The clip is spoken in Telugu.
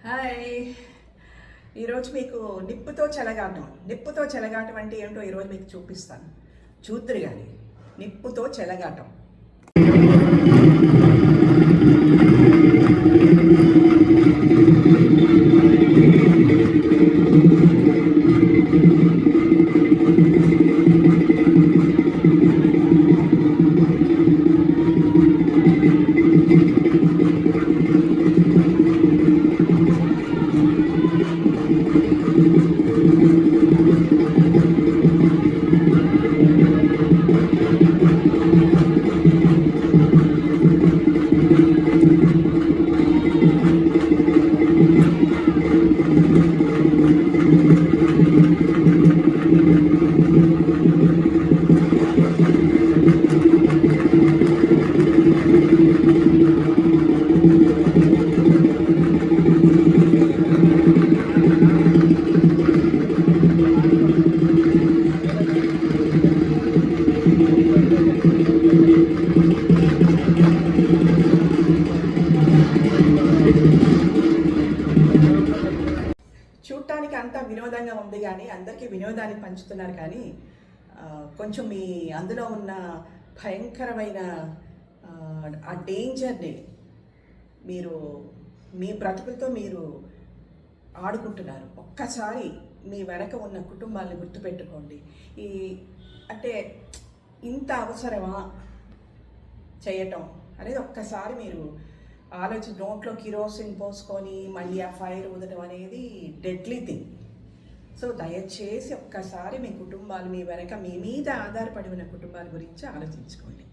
హాయ్. ఈరోజు మీకు నిప్పుతో చెలగాటం అంటే ఏంటో ఈరోజు మీకు చూపిస్తాను. చూద్దరు కానీ నిప్పుతో చెలగాటం. చూడటానికి అంతా వినోదంగా ఉంది, కానీ అందరికీ వినోదాన్ని పంచుతున్నారు, కానీ కొంచెం అందులో ఉన్న భయంకరమైన ఆ డేంజర్ని మీ బ్రతుకులతో మీరు ఆడుకుంటున్నారు. ఒక్కసారి మీ వెనక ఉన్న కుటుంబాలను గుర్తుపెట్టుకోండి. అంటే ఇంత అవసరమా చేయటం అనేది ఒక్కసారి మీరు నోట్లో కిరోసిన్ పోసుకొని మళ్ళీ ఆ ఫైర్ ఊదటం అనేది డెడ్లీ థింగ్. సో దయచేసి ఒక్కసారి మీ కుటుంబాలు, మీ వెనక మీ మీద ఆధారపడి ఉన్న కుటుంబాల గురించి ఆలోచించుకోండి.